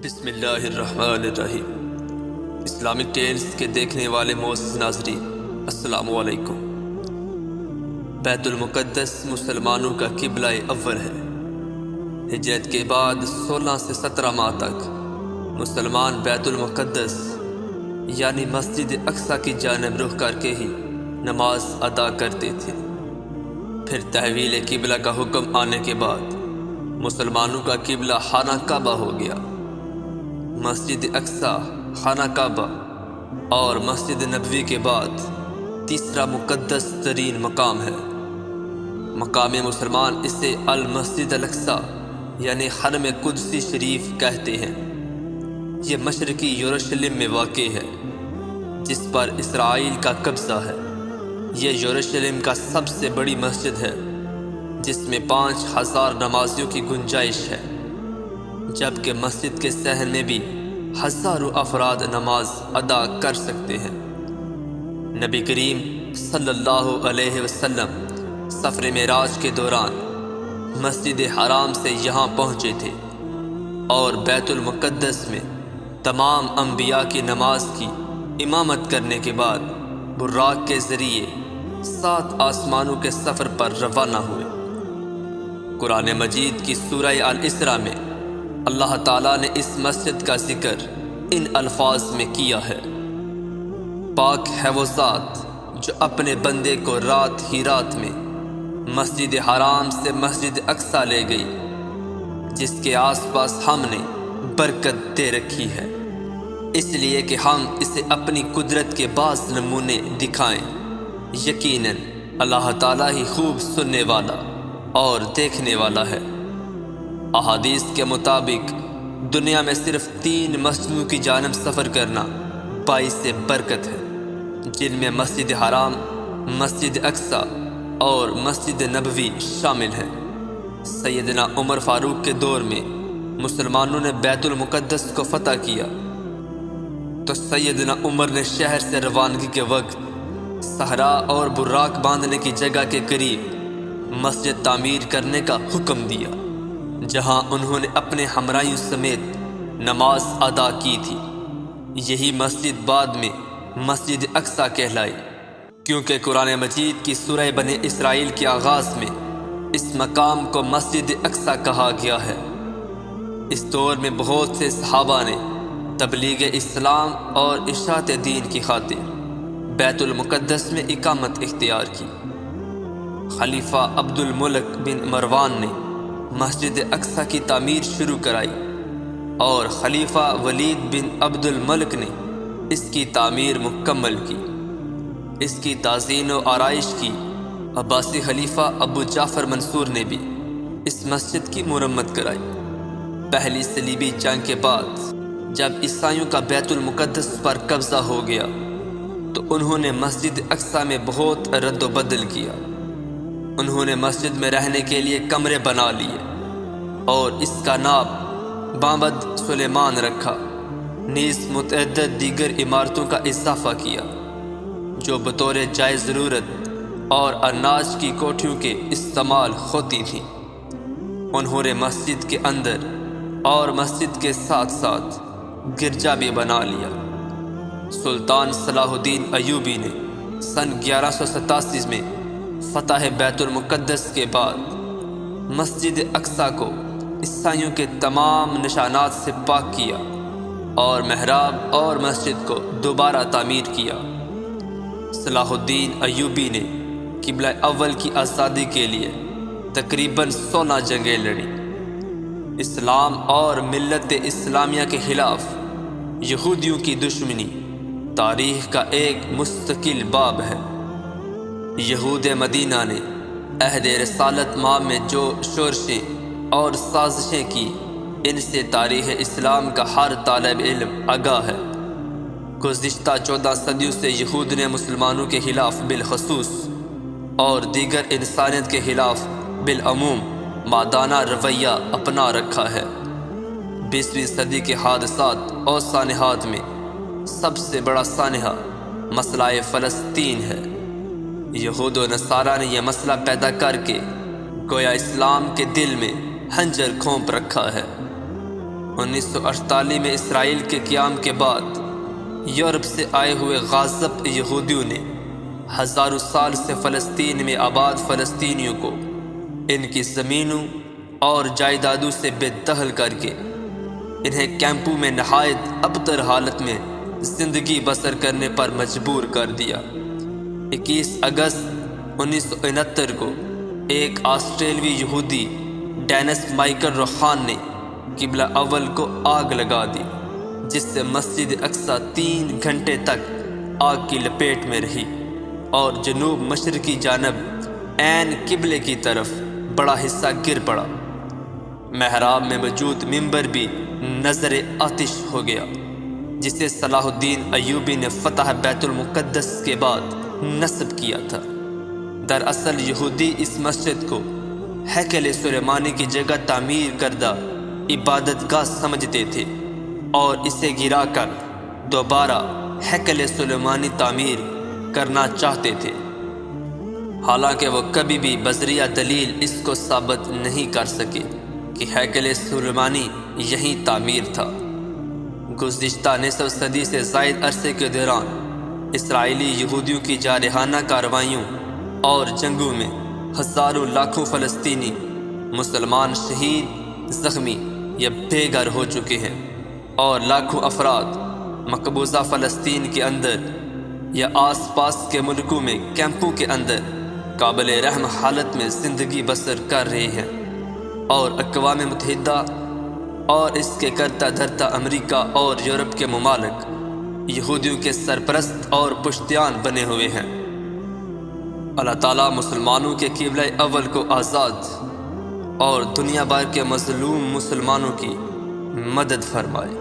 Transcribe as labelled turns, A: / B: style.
A: بسم اللہ الرحمن الرحیم۔ اسلامک ٹیلز کے دیکھنے والے معزز ناظرین، السلام علیکم۔ بیت المقدس مسلمانوں کا قبلہ اول ہے۔ ہجرت کے بعد 16 سے 17 ماہ تک مسلمان بیت المقدس یعنی مسجد اقصی کی جانب رخ کر کے ہی نماز ادا کرتے تھے۔ پھر تحویل قبلہ کا حکم آنے کے بعد مسلمانوں کا قبلہ خانہ کعبہ ہو گیا۔ مسجد اقصی، خانہ کعبہ اور مسجد نبوی کے بعد تیسرا مقدس ترین مقام ہے۔ مقام مسلمان اسے المسجد الاقصی یعنی حرم قدسی شریف کہتے ہیں۔ یہ مشرقی یروشلم میں واقع ہے، جس پر اسرائیل کا قبضہ ہے۔ یہ یروشلم کا سب سے بڑی مسجد ہے، جس میں 5000 نمازیوں کی گنجائش ہے، جبکہ مسجد کے صحن میں بھی ہزاروں افراد نماز ادا کر سکتے ہیں۔ نبی کریم صلی اللہ علیہ وسلم سفر معراج کے دوران مسجد حرام سے یہاں پہنچے تھے اور بیت المقدس میں تمام انبیاء کی نماز کی امامت کرنے کے بعد براق کے ذریعے 7 آسمانوں کے سفر پر روانہ ہوئے۔ قرآن مجید کی سورہ الاسراء میں اللہ تعالیٰ نے اس مسجد کا ذکر ان الفاظ میں کیا ہے: پاک ہے وہ ذات جو اپنے بندے کو رات ہی رات میں مسجد حرام سے مسجد اقصی لے گئی، جس کے آس پاس ہم نے برکت دے رکھی ہے، اس لیے کہ ہم اسے اپنی قدرت کے بعض نمونے دکھائیں۔ یقیناً اللہ تعالیٰ ہی خوب سننے والا اور دیکھنے والا ہے۔ احادیث کے مطابق دنیا میں صرف 3 مسجدوں کی جانب سفر کرنا باعث برکت ہے، جن میں مسجد حرام، مسجد اقصی اور مسجد نبوی شامل ہیں۔ سیدنا عمر فاروق کے دور میں مسلمانوں نے بیت المقدس کو فتح کیا تو سیدنا عمر نے شہر سے روانگی کے وقت صحرا اور براق باندھنے کی جگہ کے قریب مسجد تعمیر کرنے کا حکم دیا، جہاں انہوں نے اپنے ہمراہیوں سمیت نماز ادا کی تھی۔ یہی مسجد بعد میں مسجد اقصی کہلائی، کیونکہ قرآن مجید کی سورہ بنی اسرائیل کے آغاز میں اس مقام کو مسجد اقصی کہا گیا ہے۔ اس دور میں بہت سے صحابہ نے تبلیغ اسلام اور اشاعت دین کی خاطر بیت المقدس میں اقامت اختیار کی۔ خلیفہ عبد الملک بن مروان نے مسجد اقصی کی تعمیر شروع کرائی اور خلیفہ ولید بن عبد الملک نے اس کی تعمیر مکمل کی۔ اس کی تزئین و آرائش کی عباسی خلیفہ ابو جعفر منصور نے بھی اس مسجد کی مرمت کرائی۔ پہلی صلیبی جنگ کے بعد جب عیسائیوں کا بیت المقدس پر قبضہ ہو گیا تو انہوں نے مسجد اقصی میں بہت رد و بدل کیا۔ انہوں نے مسجد میں رہنے کے لیے کمرے بنا لیے اور اس کا نام معبد سلیمان رکھا، نیز متعدد دیگر عمارتوں کا اضافہ کیا جو بطور جائز ضرورت اور اناج کی کوٹھیوں کے استعمال ہوتی تھیں۔ انہوں نے مسجد کے اندر اور مسجد کے ساتھ ساتھ گرجا بھی بنا لیا۔ سلطان صلاح الدین ایوبی نے سن 1187 میں فتح بیت المقدس کے بعد مسجد اقصی کو عیسائیوں کے تمام نشانات سے پاک کیا اور محراب اور مسجد کو دوبارہ تعمیر کیا۔ صلاح الدین ایوبی نے قبلہ اول کی آزادی کے لیے تقریباً 16 جنگیں لڑیں۔ اسلام اور ملت اسلامیہ کے خلاف یہودیوں کی دشمنی تاریخ کا ایک مستقل باب ہے۔ یہود مدینہ نے عہد رسالت ماہ میں جو شورشیں اور سازشیں کی، ان سے تاریخ اسلام کا ہر طالب علم آگاہ ہے۔ گزشتہ 14 صدیوں سے یہود نے مسلمانوں کے خلاف بالخصوص اور دیگر انسانیت کے خلاف بالعموم مادانہ رویہ اپنا رکھا ہے۔ 20ویں صدی کے حادثات اور سانحات میں سب سے بڑا سانحہ مسئلہ فلسطین ہے۔ یہود و نصارہ نے یہ مسئلہ پیدا کر کے گویا اسلام کے دل میں خنجر کھونپ رکھا ہے۔ 1948 میں اسرائیل کے قیام کے بعد یورپ سے آئے ہوئے غاصب یہودیوں نے ہزاروں سال سے فلسطین میں آباد فلسطینیوں کو ان کی زمینوں اور جائیدادوں سے بے دخل کر کے انہیں کیمپوں میں نہایت ابتر حالت میں زندگی بسر کرنے پر مجبور کر دیا۔ 21 اگست 1969 کو ایک آسٹریلوی یہودی ڈینس مائیکل روخان نے قبلہ اول کو آگ لگا دی، جس سے مسجد اقصی 3 گھنٹے تک آگ کی لپیٹ میں رہی اور جنوب مشرقی جانب عین قبلے کی طرف بڑا حصہ گر پڑا۔ محراب میں موجود ممبر بھی نظر آتش ہو گیا، جسے صلاح الدین ایوبی نے فتح بیت المقدس کے بعد نصب کیا تھا۔ دراصل یہودی اس مسجد کو ہیکل سلیمانی کی جگہ تعمیر کردہ عبادت گاہ سمجھتے تھے اور اسے گرا کر دوبارہ ہیکل سلیمانی تعمیر کرنا چاہتے تھے، حالانکہ وہ کبھی بھی بذریعہ دلیل اس کو ثابت نہیں کر سکے کہ ہیکل سلیمانی یہیں تعمیر تھا۔ گزشتہ نصف صدی سے زائد عرصے کے دوران اسرائیلی یہودیوں کی جارحانہ کارروائیوں اور جنگوں میں ہزاروں لاکھوں فلسطینی مسلمان شہید، زخمی یا بے گھر ہو چکے ہیں، اور لاکھوں افراد مقبوضہ فلسطین کے اندر یا آس پاس کے ملکوں میں کیمپوں کے اندر قابل رحم حالت میں زندگی بسر کر رہے ہیں، اور اقوام متحدہ اور اس کے کرتا دھرتا امریکہ اور یورپ کے ممالک یہودیوں کے سرپرست اور پشتیان بنے ہوئے ہیں۔ اللہ تعالیٰ مسلمانوں کے قبلہ اول کو آزاد اور دنیا بھر کے مظلوم مسلمانوں کی مدد فرمائے۔